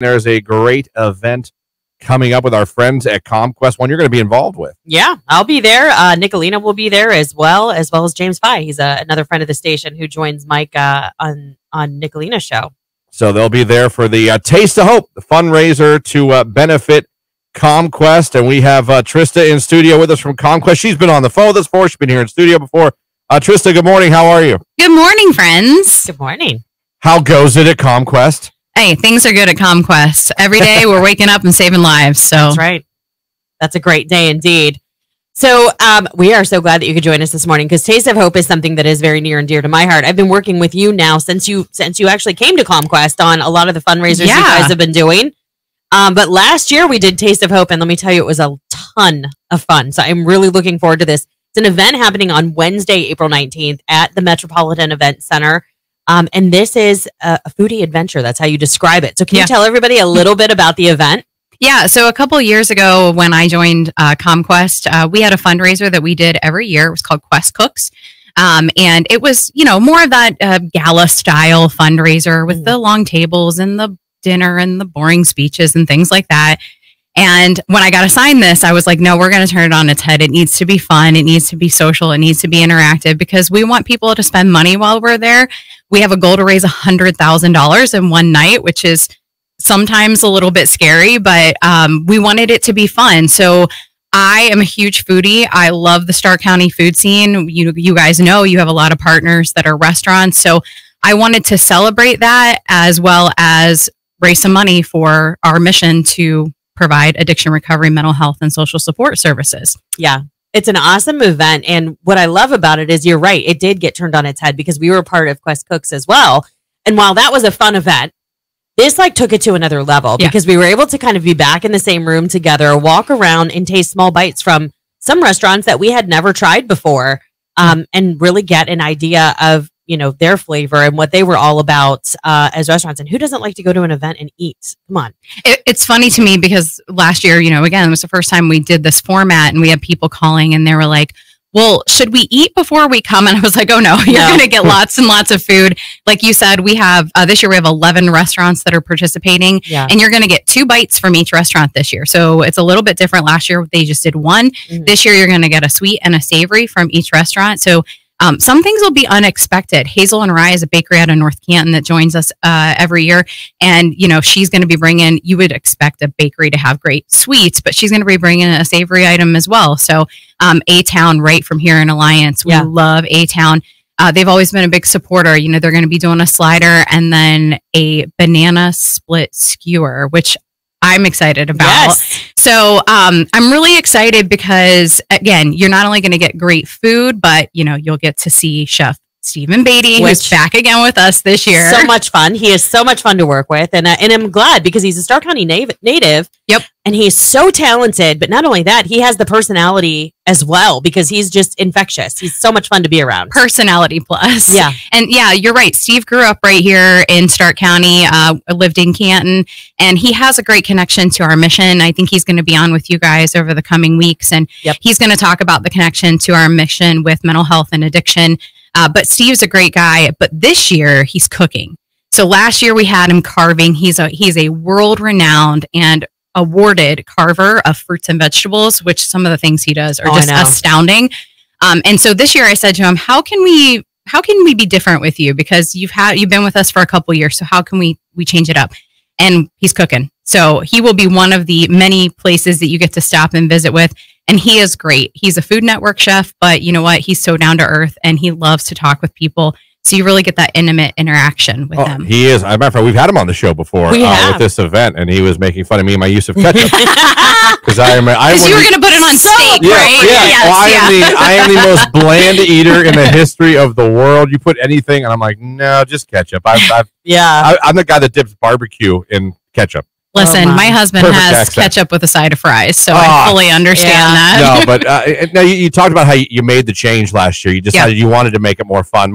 There's a great event coming up with our friends at CommQuest, one you're going to be involved with. Yeah, I'll be there. Nicolina will be there as well as James Fye. He's another friend of the station who joins Mike on Nicolina's show. So they'll be there for the Taste of Hope, the fundraiser to benefit CommQuest. And we have Trista in studio with us from CommQuest. She's been on the phone with us before. She's been here in studio before. Trista, good morning. How are you? Good morning, friends. Good morning. How goes it at CommQuest? Hey, things are good at CommQuest. Every day we're waking up and saving lives. So that's right. That's a great day indeed. So we are so glad that you could join us this morning because Taste of Hope is something that is very near and dear to my heart. I've been working with you now since you actually came to CommQuest on a lot of the fundraisers you guys have been doing. But last year we did Taste of Hope, and let me tell you, it was a ton of fun. So I'm really looking forward to this. It's an event happening on Wednesday, April 19th at the Metropolitan Event Center. And this is a foodie adventure. That's how you describe it. So can you tell everybody a little bit about the event? Yeah. So a couple of years ago when I joined CommQuest, we had a fundraiser that we did every year. It was called Quest Cooks. And it was, more of that gala style fundraiser with the long tables and the dinner and the boring speeches and things like that. And when I got assigned this, I was like, no, we're going to turn it on its head. It needs to be fun. It needs to be social. It needs to be interactive because we want people to spend money while we're there. We have a goal to raise $100,000 in one night, which is sometimes a little bit scary, but we wanted it to be fun. So I am a huge foodie. I love the Stark County food scene. You guys know you have a lot of partners that are restaurants. So I wanted to celebrate that as well as raise some money for our mission to provide addiction recovery, mental health, and social support services. Yeah, it's an awesome event. And what I love about it is you're right. It did get turned on its head because we were part of Quest Cooks as well. And while that was a fun event, this took it to another level because we were able to kind of be back in the same room together, walk around and taste small bites from some restaurants that we had never tried before, and really get an idea of their flavor and what they were all about as restaurants. And who doesn't like to go to an event and eat? Come on. It's funny to me because last year, again, it was the first time we did this format and we had people calling and they were like, well, should we eat before we come? And I was like, oh no, you're going to get lots and lots of food. Like you said, we have, this year we have 11 restaurants that are participating and you're going to get 2 bites from each restaurant this year. So it's a little bit different. Last year, they just did 1. This year, you're going to get a sweet and a savory from each restaurant. So some things will be unexpected. Hazel and Rye is a bakery out of North Canton that joins us every year. And, she's going to be bringing, you would expect a bakery to have great sweets, but she's going to be bringing a savory item as well. So A-Town right from here in Alliance. We love A-Town. They've always been a big supporter. They're going to be doing a slider and then a banana split skewer, which I'm excited about. Yes. So I'm really excited because, again, you're not only going to get great food, but, you'll get to see Chef Stephen Beatty, who's back again with us this year. So much fun. He is so much fun to work with. And I'm glad because he's a Stark County native. Yep. And he's so talented. But not only that, he has the personality as well because he's just infectious. He's so much fun to be around. Personality plus. Yeah. And yeah, you're right. Steve grew up right here in Stark County, lived in Canton, and he has a great connection to our mission. I think he's going to be on with you guys over the coming weeks. And he's going to talk about the connection to our mission with mental health and addiction. But Steve's a great guy, but this year he's cooking. So last year we had him carving. He's a world-renowned and awarded carver of fruits and vegetables, which some of the things he does are just astounding. And so this year I said to him, how can we be different with you? Because you've been with us for a couple years. So how can we change it up? And he's cooking. So he will be one of the many places that you get to stop and visit with. And he is great. He's a Food Network chef, but you know what? He's so down to earth and he loves to talk with people. So you really get that intimate interaction with him. He is. As a matter of fact, we've had him on the show before with this event, and he was making fun of me and my use of ketchup. Because you were going to put it on steak, right? Yeah. Yes, well, I am the most bland eater in the history of the world. You put anything, and I'm like, no, just ketchup. I'm the guy that dips barbecue in ketchup. Listen, my husband has ketchup with a side of fries, so I fully understand that. No, but now you talked about how you made the change last year. You decided you wanted to make it more fun,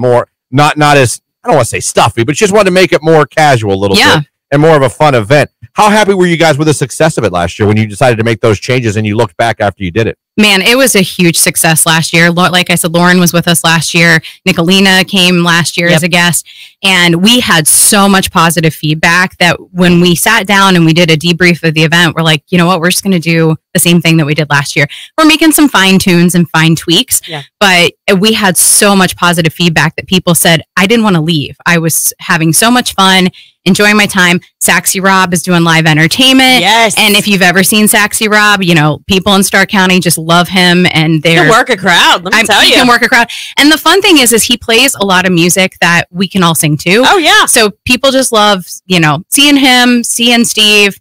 not as, I don't want to say stuffy, but you just wanted to make it more casual a little bit and more of a fun event. How happy were you guys with the success of it last year when you decided to make those changes and you looked back after you did it? Man, it was a huge success last year. Like I said, Lauren was with us last year. Nicolina came last year as a guest. And we had so much positive feedback that when we sat down and we did a debrief of the event, we're like, you know what, we're just going to do the same thing that we did last year. We're making some fine tunes and fine tweaks. But we had so much positive feedback that people said, I didn't want to leave. I was having so much fun, enjoying my time. Saxy Rob is doing live entertainment. Yes. And if you've ever seen Saxy Rob, you know, people in Stark County just love him, and He can work a crowd. Let me tell you. He can work a crowd. And the fun thing is he plays a lot of music that we can all sing to. Oh, yeah. So people just love, you know, seeing him, seeing Steve,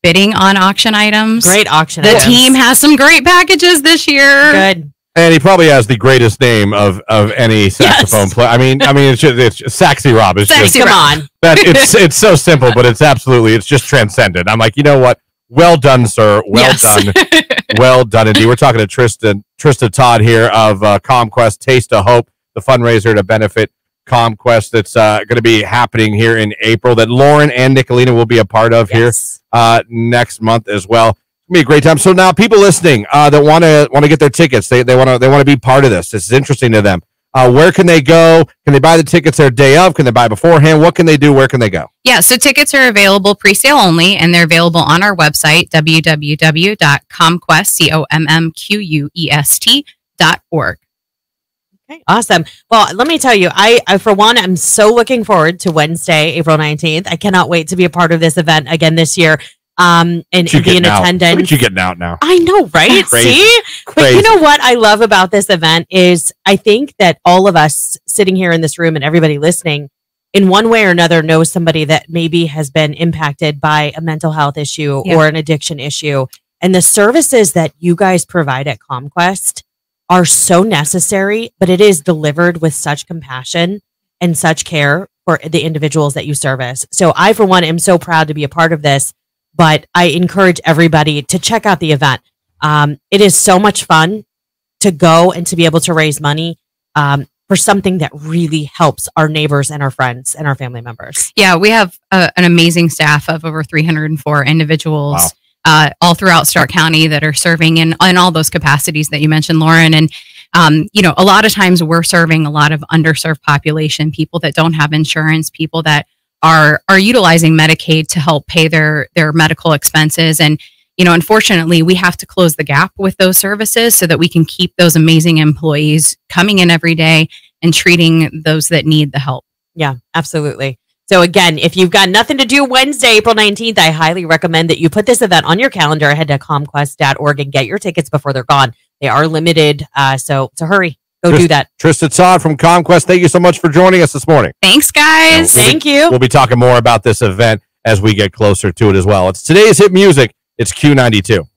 bidding on auction items. Great auction The items. team has some great packages this year. Good. And he probably has the greatest name of any saxophone player. I mean, it's Saxy Rob. It's Saxy just, Rob. Come on. that it's so simple, but it's just transcendent. I'm like, you know what? Well done, sir. Well done. Well done indeed. We're talking to Trista Todd here of CommQuest Taste of Hope, the fundraiser to benefit CommQuest that's going to be happening here in April, that Lauren and Nicolina will be a part of here next month as well. It's gonna be a great time. So now people listening that want to get their tickets, they want to be part of this. This is interesting to them. Where can they go? Can they buy the tickets their day of? Can they buy beforehand? What can they do? Where can they go? Yeah, so tickets are available pre-sale only, and they're available on our website, www.commquest.org. Okay, awesome. Well, let me tell you, I for one, I'm so looking forward to Wednesday, April 19th. I cannot wait to be a part of this event again this year. And be in attendance. Look at you getting out now. I know, right? See? But you know what I love about this event is I think that all of us sitting here in this room and everybody listening, in one way or another, knows somebody that maybe has been impacted by a mental health issue or an addiction issue. And the services that you guys provide at CommQuest are so necessary, but it is delivered with such compassion and such care for the individuals that you service. So I, for one, am so proud to be a part of this. But I encourage everybody to check out the event. It is so much fun to go and to be able to raise money for something that really helps our neighbors and our friends and our family members. Yeah, we have an amazing staff of over 304 individuals all throughout Stark County that are serving in all those capacities that you mentioned, Lauren. And, you know, a lot of times we're serving a lot of underserved population, people that don't have insurance, people that are utilizing Medicaid to help pay their medical expenses. And, you know, unfortunately, we have to close the gap with those services so that we can keep those amazing employees coming in every day and treating those that need the help. Yeah, absolutely. So again, if you've got nothing to do Wednesday, April 19th, I highly recommend that you put this event on your calendar. Head to commquest.org and get your tickets before they're gone. They are limited. So hurry. Go do that. Trista Todd from CommQuest, thank you so much for joining us this morning. Thanks, guys. Thank you. We'll be talking more about this event as we get closer to it as well. It's today's hit music. It's Q92.